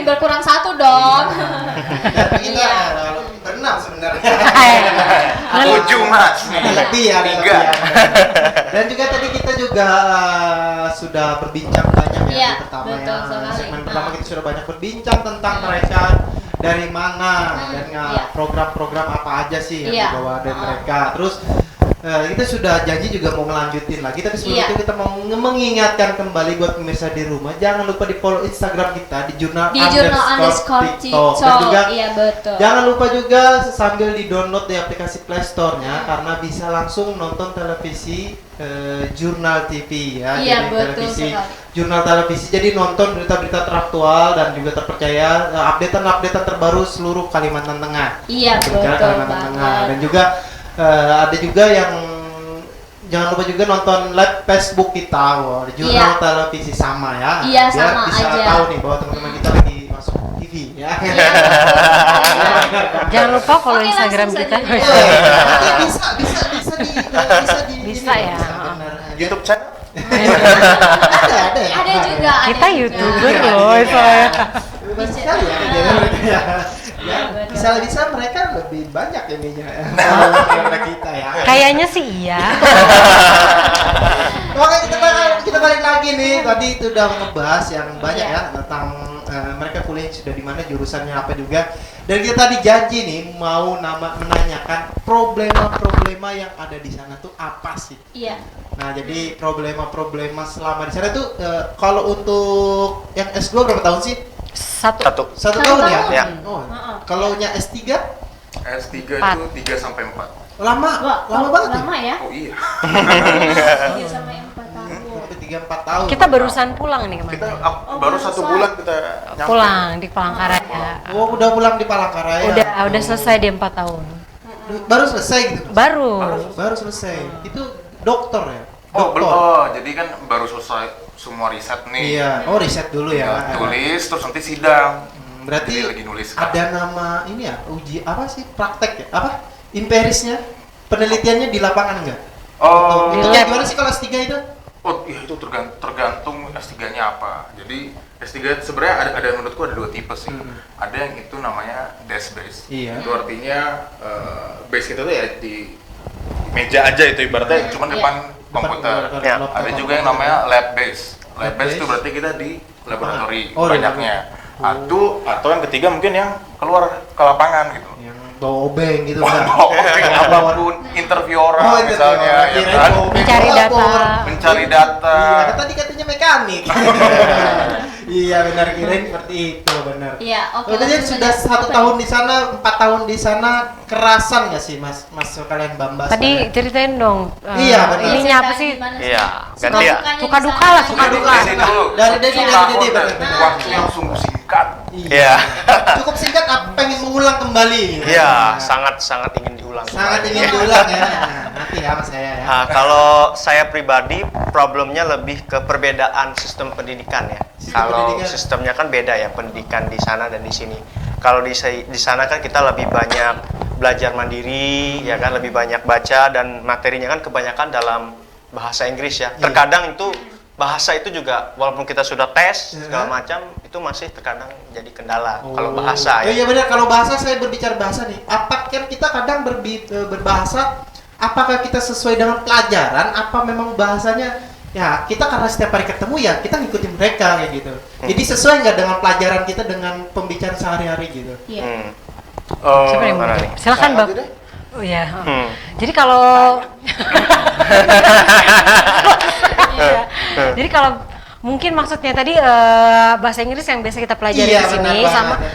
berkurang satu dong. Iya. Berenam sebenarnya. 7 Mas. Lebih ya. 3. Dan juga tadi kita juga sudah berbincang banyak ya. Iya, Di pertama betul ya. sekali. Segmen pertama kita sudah banyak berbincang tentang mereka dari mana dan iya. program-program apa aja sih yang Iya. dibawa dari mereka. Terus kita sudah janji juga mau ngelanjutin lagi, tapi sebelum Iya. itu kita mau mengingatkan kembali buat pemirsa di rumah, jangan lupa di follow Instagram kita di jurnal TikTok. dan juga Iya betul. jangan lupa juga sambil di download di aplikasi Play Store-nya karena bisa langsung nonton televisi Jurnal TV ya. Iya, Jadi betul televisi sekali. Jurnal Televisi, jadi nonton berita-berita teraktual dan juga terpercaya, updatean terbaru seluruh Kalimantan Tengah. Iya Berbicara betul Kalimantan Tengah. banget. Dan juga ada juga yang jangan lupa juga nonton live Facebook kita, di Jurnal Iya. Televisi sama ya. Iya, Biar sama bisa aja. tahu nih bahwa teman-teman kita lagi masuk TV ya. Iya, Jangan lupa follow Oke, Instagram langsung kita. saja. bisa ya. benar. YouTube channel. Ada ya. Ada juga. Kita ada juga. YouTuber Iya, loh, iya. soalnya. Bebas sekali ya kerjanya mereka ya. Ya, betul. bisa mereka lebih banyak ya daripada kita ya. Kayaknya sih iya. Oke, kita balik lagi nih. Tadi itu udah ngebahas yang banyak Iya. ya tentang mereka kuliah sudah di mana, jurusannya apa juga. Dan kita tadi janji nih mau menanyakan problema-problema yang ada di sana tuh apa sih? Iya. Nah, jadi problema-problema selama di sana tuh kalau untuk yang S2 berapa tahun sih? Satu. Satu Satu tahun ya? tahun. Ya. Oh. Heeh. Kalau nya S3 S3 Empat. itu 3 sampai 4. lama, Wah, lama banget nih. Lama ya. Oh iya. 3 sampai 4 tahun. Sampai 3-4 tahun. Kita barusan pulang nih Kita kemarin. baru 1 bulan kita nyampe. Pulang di Palangkaraya. Oh, udah pulang di Palangkaraya. Udah selesai di 4 tahun. Baru selesai gitu. Baru. Baru selesai. Itu dokter ya? Oh, Dokter. belum. Oh, jadi kan baru selesai semua riset nih. Iya. Oh, riset dulu ya. Tulis terus nanti sidang. Berarti Jadi lagi nulis. ada nama ini ya, uji apa sih? Praktek ya? Apa? Empirisnya? Penelitiannya di lapangan enggak? Oh, Itu Iya. gimana sih kalau S3 itu? oh iya itu tergantung S3-nya apa. Jadi S3 sebenarnya ada menurutku ada 2 tipe sih. Ada yang itu namanya desk based. Iya. Itu artinya base itu tuh ya di meja aja itu ibaratnya cuma Iya. depan komputer. Ya. Ada juga yang namanya lab based. Lab based itu berarti kita di laboratori Oh, di banyaknya. Atau yang ketiga mungkin yang keluar ke lapangan gitu. Yang bawa obeng gitu Wah, kan? apapun interview orang misalnya, ya Kirain kan? bawa obeng Mencari lapor. data. Mencari data. Iya, kan tadi katanya mekanik. Iya, benar, kirain seperti itu, benar. Iya, oke. Jadi langsung sudah saja. 1 tahun di sana, 4 tahun di sana, kerasan nggak sih Mas kalian Bambas? Tadi ceritain dong. Iya, benar. Ininya apa sih? Iya, ganti ya. Suka duka lah, suka duka. Dari dulu. Dari Tahun benar. dan waktu yang sungguh singkat. Iya. Cukup singkat, pengen mengulang kembali. Iya, sangat ingin diulang. Sangat kembali. ingin diulang ya. Nanti ya Mas saya ya. Nah, kalau saya pribadi problemnya lebih ke perbedaan sistem pendidikan ya. Sistem Kalau pendidikan. sistemnya kan beda ya pendidikan di sana dan di sini. Kalau di sana kan kita lebih banyak belajar mandiri, ya kan lebih banyak baca dan materinya kan kebanyakan dalam bahasa Inggris ya. Iya. Terkadang itu bahasa itu juga walaupun kita sudah tes Iya. segala macam itu masih terkadang jadi kendala kalau bahasa Iya ya. benar, kalau bahasa saya berbicara bahasa nih. Apa kan kita kadang berbahasa, apakah kita sesuai dengan pelajaran? Apa memang bahasanya ya kita karena setiap hari ketemu ya kita ngikutin mereka kayak gitu. Jadi sesuai nggak dengan pelajaran kita dengan pembicaraan sehari-hari gitu. Iya. Siapa yang mana mau? nih? Silakan, Saya Bang. aja deh. Oh iya. Hmm. Jadi kalau Iya. Jadi kalau mungkin maksudnya tadi bahasa Inggris yang biasa kita pelajari Iya, di sini benar sama banget.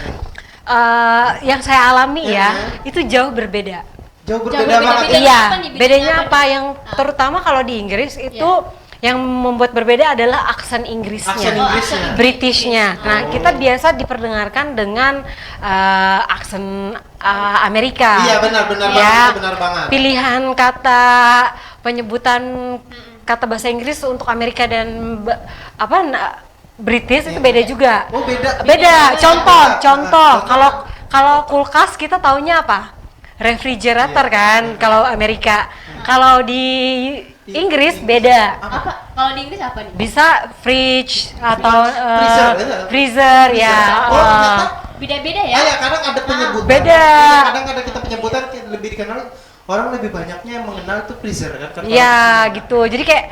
yang saya alami ya, Mhm. itu jauh berbeda. Jauh berbeda berbeda banget. Bedanya Iya, apa nih? Bedanya bedanya apa apa nih? yang terutama kalau di Inggris itu yang membuat berbeda adalah aksen Inggrisnya. Aksen Inggrisnya. Britishnya. Nah, kita biasa diperdengarkan dengan aksen Amerika. Iya, benar Ya, banget, benar banget. Pilihan kata penyebutan kata bahasa Inggris untuk Amerika dan British itu beda juga. Oh, beda. Beda. Contoh. Contoh. Kalau kulkas kita taunya apa? refrigerator kan kalau Amerika. Kalau di Inggris beda. Apa? Kalau di Inggris apa nih? Bisa fridge atau Freezer, ya. Oh, ternyata Beda-beda ya? ya kadang ada penyebutan. Beda. Iya, kadang ada kita penyebutan lebih dikenal orang lebih banyaknya yang mengenal itu freezer kan. Karena Ya gitu. Jadi kayak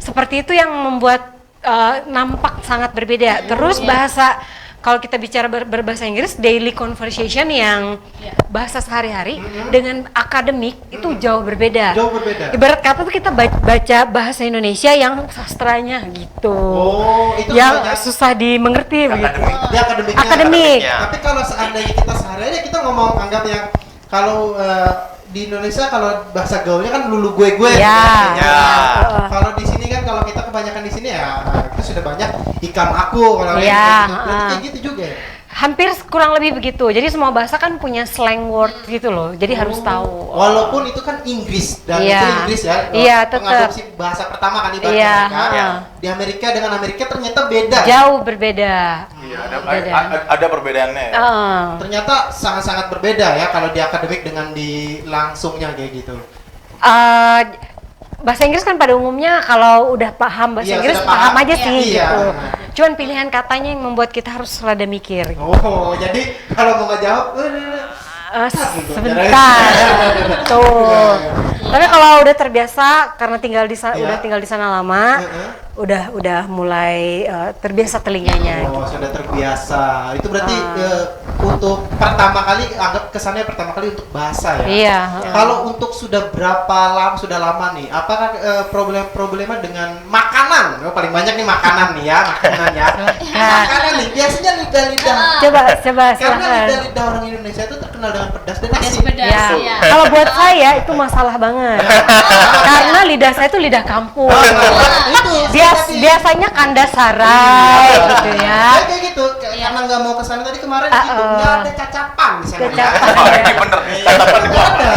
seperti itu yang membuat nampak sangat berbeda. Terus bahasa kalau kita bicara berbahasa Inggris, daily conversation yang bahasa sehari-hari dengan akademik itu jauh berbeda. Jauh berbeda. Ibarat kata tuh kita baca bahasa Indonesia yang sastranya gitu. Oh, itu yang banyak. susah dimengerti begitu. Di akademiknya. Akademik. Tapi kalau seandainya kita sehari-hari kita ngomong anggap yang kalau di Indonesia kalau bahasa gaulnya kan lulu gue Ya. Ya. Kalau di sini kan kalau kita kebanyakan di sini ya itu sudah banyak ikam aku kalau Ya, gitu. Berarti kayak gitu juga ya. Hampir kurang lebih begitu. Jadi semua bahasa kan punya slang word gitu loh. Jadi harus tahu. Walaupun itu kan Inggris dan Iya. itu Inggris ya. Iya, tetap. Pengadopsi bahasa pertama kan ibaratnya Iya, kan. ha. Di Amerika dengan Amerika ternyata beda. Jauh berbeda. Iya, Beda. ada perbedaannya ya. Ternyata sangat-sangat berbeda ya kalau di akademik dengan di langsungnya kayak gitu. Bahasa Inggris kan pada umumnya kalau udah paham bahasa Iya, Inggris sudah paham. paham aja sih Iya. gitu. Cuman pilihan katanya yang membuat kita harus rada mikir. Oh, jadi kalau mau nggak jawab, Sebentar. Tuh. Tapi kalau udah terbiasa karena udah tinggal di sana lama, udah mulai terbiasa telinganya. Oh, sudah terbiasa. Itu berarti untuk pertama kali anggap kesannya pertama kali untuk bahasa ya. Iya. Kalau untuk sudah sudah lama nih, apakah problema dengan makanan? Oh, paling banyak nih makanan nih ya, makanan ya. Makanan nih biasanya lidah-lidah. Coba Karena silahkan. lidah-lidah orang Indonesia itu terkenal dengan pedas dan asin. Pedas, Ya. ya. Kalau buat saya itu masalah banget. Karena lidah saya itu lidah kampung. Itu Biasanya kandasarai gitu ya. kayak gitu, karena nggak mau kesana tadi kemarin gitu, nggak ada cacapan di sana. Cacapan. Oh, ini bener. Tatapan Nggak ada.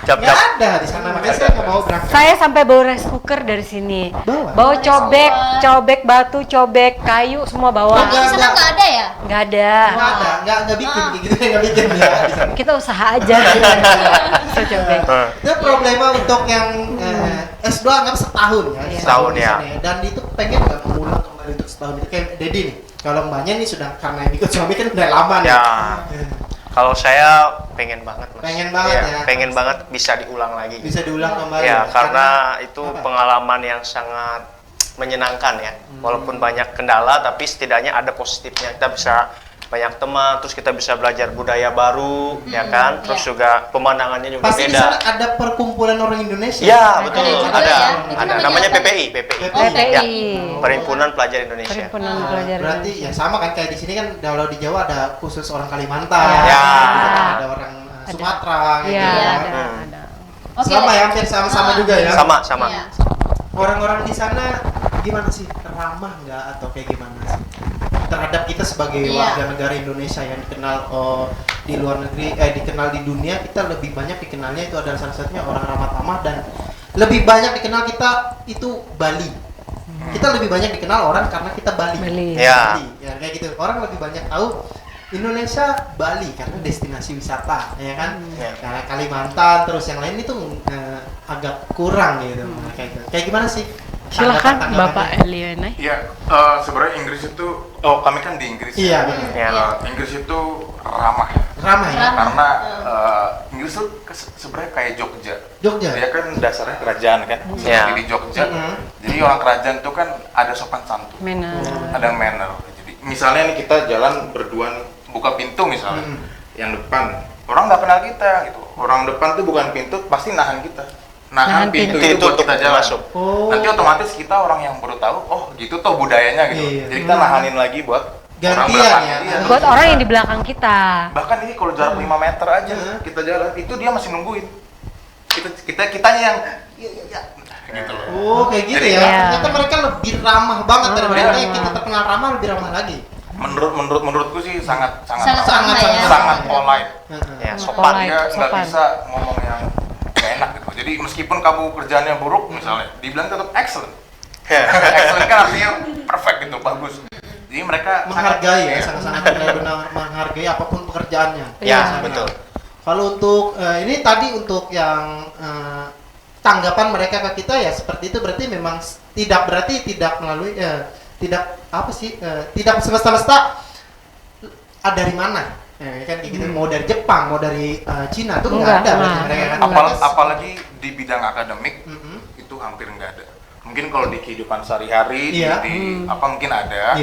Cap-cap. Nggak ada di sana, makanya saya nggak mau berangkat. Saya sampai bawa rice cooker dari sini. Bawa cobek batu, cobek kayu, semua bawa. Di sana nggak ada ya? Nggak ada. Nggak bikin kayak gitu, nggak bikin ya. Di sana. Kita usaha aja sih. So, cobek. Itu problema untuk yang S2 anggap setahun ya. Iya. Setahun, di ya. sana Dan itu pengen nggak mengulang kembali untuk setahun itu kayak Dedi nih. Kalau mbaknya nih sudah karena ikut suami kan udah lama nih. Ya. Kalau saya pengen banget, Mas. Pengen banget ya. Pengen banget bisa diulang lagi. Bisa diulang kembali. Ya, karena itu apa? pengalaman yang sangat menyenangkan ya. Walaupun banyak kendala, tapi setidaknya ada positifnya. Kita bisa banyak teman, terus kita bisa belajar budaya baru, ya kan? Terus juga pemandangannya juga Pasti di beda. sana ada perkumpulan orang Indonesia. Ya, betul. Ada juga Ada. ya. Itu Ada. namanya Namanya apa? PPI. PPI. Ya, Perhimpunan Pelajar Indonesia. Perhimpunan Nah, Pelajar berarti Indonesia. ya sama kan kayak di sini kan kalau di Jawa ada khusus orang Kalimantan, Ya. ada orang Sumatera, gitu Iya, ya. ada. Oke. Sama ya, hampir sama-sama juga ya. Sama. Iya. Orang-orang di sana gimana sih, ramah nggak atau kayak gimana sih terhadap kita sebagai Iya. warga negara Indonesia yang dikenal di luar negeri, dikenal di dunia, kita lebih banyak dikenalnya itu adalah salah satunya orang ramah tamah dan lebih banyak dikenal kita itu Bali. Kita lebih banyak dikenal orang karena kita Bali. Ya. Bali. Ya kayak gitu. Orang lebih banyak tahu Indonesia Bali karena destinasi wisata, ya kan? Ya. Karena Kalimantan terus yang lain itu agak kurang gitu. Nah, kayak gitu. Kayak gimana sih? Silakan Tanggapan-tanggapannya? Bapak Eliana. Iya, sebenarnya Inggris itu, kami kan di Inggris. Iya, benar. Ya. Inggris itu ramah. Ramah ya. Ramah. Karena Inggris tuh sebenarnya kayak Jogja. Jogja. Dia kan dasarnya kerajaan kan, Ya. seperti di Jogja. Mhm. Jadi orang kerajaan tuh kan ada sopan santun, ada manner. Jadi misalnya nih kita jalan berdua nih, buka pintu misalnya, yang depan orang nggak kenal kita gitu. Orang depan tuh bukan pintu, pasti nahan kita. Nahan pintu itu buat untuk kita jalan. masuk. Oh. Nanti otomatis kita orang yang baru tahu, oh gitu tuh budayanya gitu. Iya. Jadi kita nahanin lagi buat orang Gantian belakang. ya. Iya. Buat orang yang di belakang kita. Bahkan ini kalau jarak 5 meter aja kita jalan, itu dia masih nungguin. Kitanya yang iya gitu loh. Oh, kayak gitu Jadi, ya. Iya. Ternyata mereka lebih ramah banget daripada Iya. yang kita terkenal ramah, lebih ramah lagi. Menurutku sih sangat Sangat ramah ya. sangat polite. Ya, Heeh. sopan. Polite. Dia nggak sopan. bisa ngomong yang gak enak gitu. Jadi meskipun kamu kerjaannya buruk misalnya, dibilang tetap excellent. Excellent kan artinya perfect gitu, bagus. Jadi mereka Menghargai ya, Iya. sangat-sangat benar-benar menghargai apapun pekerjaannya. Ya, Iya. betul. Kalau untuk ini tadi untuk yang tanggapan mereka ke kita ya seperti itu, berarti memang tidak melalui tidak apa sih tidak semesta-mesta dari mana kan kayak gitu, mau dari Jepang mau dari Cina tuh nggak ada berarti mereka kan. Apalagi di bidang akademik itu hampir nggak ada. Mungkin kalau di kehidupan sehari-hari di apa mungkin ada,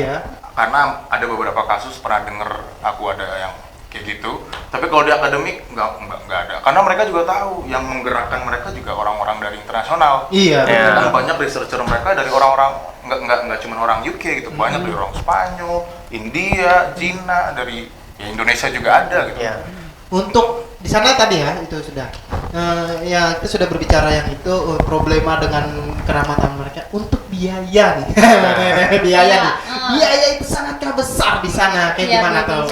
karena ada beberapa kasus pernah denger aku ada yang kayak gitu. Tapi kalau di akademik nggak ada, karena mereka juga tahu yang menggerakkan mereka juga orang-orang dari internasional. Iya. Dan banyak researcher mereka dari orang-orang nggak cuma orang UK gitu, banyak dari orang Spanyol, India, Cina, dari Indonesia juga ada gitu. Untuk di sana tadi ya itu sudah ya kita sudah berbicara yang itu problema dengan keramatan mereka. Untuk biaya nih, biaya itu sangatkah besar di sana kayak gimana tuh?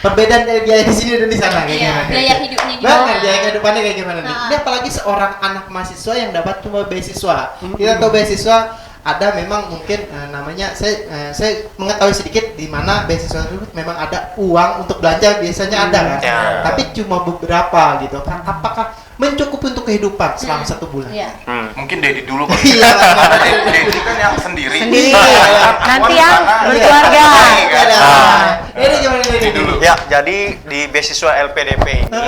Perbedaan dari biaya di sini dan di sana kayak gimana? Biaya hidupnya gimana? Benar, biaya kehidupannya kayak gimana nih? Ini apalagi seorang anak mahasiswa yang dapat cuma beasiswa. Kita tahu beasiswa ada memang mungkin namanya saya mengetahui sedikit di mana beasiswa itu memang ada uang untuk belanja biasanya ada kan. Tapi cuma beberapa gitu. Apakah mencukupi untuk kehidupan selama 1 bulan? Mungkin Dedi dulu kan. Dedi kan yang sendiri. Nanti yang berkeluarga. Ini gimana Dedi dulu? Ya, jadi di beasiswa LPDP ini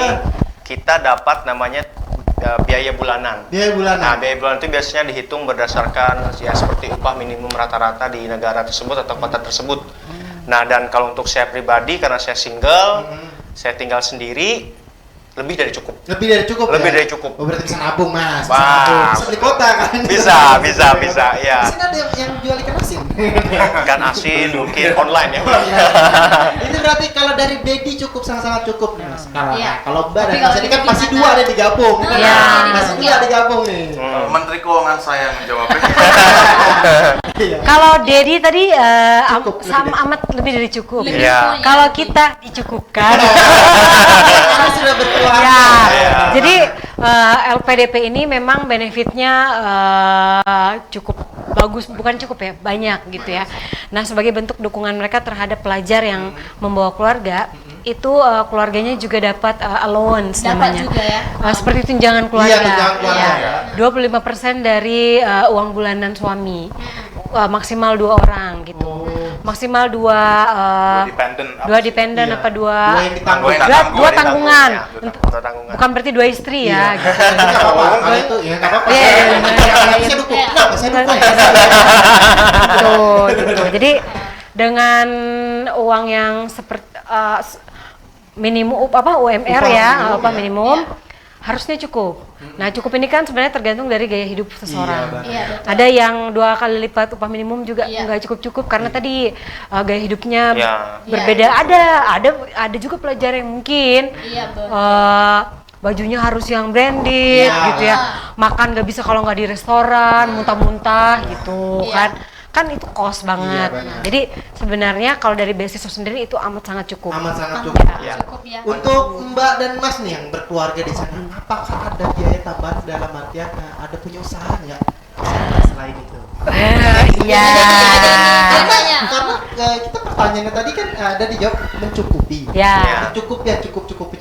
kita dapat namanya biaya bulanan. Biaya bulanan. Nah, biaya bulanan itu biasanya dihitung berdasarkan ya seperti upah minimum rata-rata di negara tersebut atau kota tersebut. Nah, dan kalau untuk saya pribadi karena saya single, saya tinggal sendiri, lebih dari cukup. Lebih dari cukup. Lebih ya? dari cukup. Oh, berarti bisa nabung, Mas. Bisa Wah. nabung. Bisa beli kota kan? Bisa, ya. Di sini ada yang jual ikan asin. Ikan asin mungkin online ya. Itu berarti kalau dari Dedi cukup, sangat-sangat cukup nih Mas. Kalau Mbak dan Tapi Mas kalau ini kan Dedi pasti gimana? 2 ada digabung. Iya. Masih 2 digabung nih. Menteri Keuangan saya yang menjawabnya. Iya. Kalau Dedi tadi Cukup, sama amat lebih dari cukup. Lebih Iya. punya. Kalau kita dicukupkan. Karena sudah berkeluarga. Ya, jadi LPDP ini memang benefitnya cukup bagus, bukan cukup ya, banyak gitu ya. Nah, sebagai bentuk dukungan mereka terhadap pelajar yang membawa keluarga, itu keluarganya juga dapat allowance Dapat namanya. juga ya. Seperti tunjangan keluarga. Iya, tunjangan keluarga. Ya. 25% dari uang bulanan suami. Maksimal 2 orang gitu. Maksimal 2 Dua dependen. dependen Iya. apa 2 Dua yang ditanggung. dua tanggungan. Ya, dua tanggungan. Bukan berarti 2 istri ya. Gitu. Nggak apa-apa. Kalau itu ya nggak apa-apa. Iya, iya, iya. Saya dukung. Nggak, saya dukung. gitu. Jadi dengan uang yang seperti minimum UMR ya, upah minimum harusnya cukup. Nah, cukup ini kan sebenarnya tergantung dari gaya hidup seseorang. Iya, betul. Ada yang 2 kali lipat upah minimum juga Iya. nggak cukup karena tadi gaya hidupnya Iya. berbeda. Ada juga pelajar yang mungkin Iya, betul. bajunya harus yang branded gitu ya, makan nggak bisa kalau nggak di restoran, muntah-muntah gitu kan itu kos banget. benar. Jadi sebenarnya kalau dari beasiswa sendiri itu amat sangat cukup. Amat sangat cukup. Ya. Cukup ya. Untuk Mbak dan Mas nih yang berkeluarga di sana, apakah ada biaya tambahan dalam artian ada punya usaha nggak selain itu? Iya. Biasanya. Karena kita pertanyaannya tadi kan ada dijawab mencukupi. Ya. Cukup ya, cukupi.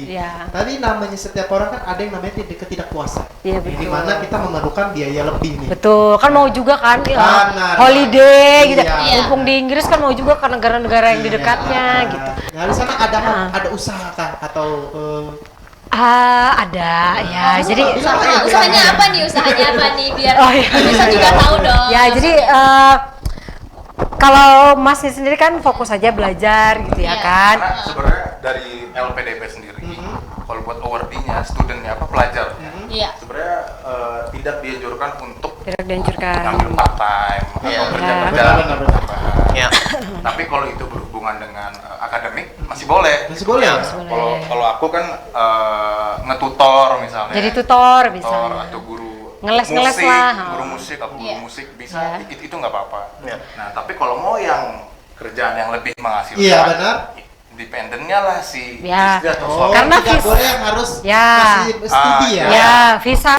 Ya. Tapi namanya setiap orang kan ada yang namanya ketidakpuasan. Iya, betul. Di mana kita memerlukan biaya lebih nih. Betul, kan mau juga kan Benar. holiday gitu. Iya. Mumpung di Inggris kan mau juga ke negara-negara yang di dekatnya gitu. Nah, di sana ada usaha kah atau Ada ya. Jadi Usahanya apa nih? Biar Oh, iya. bisa juga tahu dong. ya jadi kalau Masnya sendiri kan fokus aja belajar gitu ya Iya. kan. Karena sebenarnya dari LPDP sendiri, kalau buat awardee-nya, student-nya pelajar, Iya. sebenarnya tidak dianjurkan untuk Tidak dianjurkan. ngambil part time Iya. atau kerja Benar. tambahan. Ya. Tapi kalau itu berhubungan dengan akademik masih boleh. Masih boleh? Ya, Masih boleh. Kalau aku kan ngetutor misalnya. Jadi tutor bisa. Tutor atau guru Ngeles-ngeles musik, lah. guru musik, aku guru Iya. musik bisa. Iya. Itu nggak apa-apa. Iya. Nah, tapi kalau mau yang kerjaan yang lebih menghasilkan, Iya, benar. independennya lah si Ya. istri atau Oh, suami. Karena tidak vis- boleh yang harus Ya. masih studi ya. Ya, visa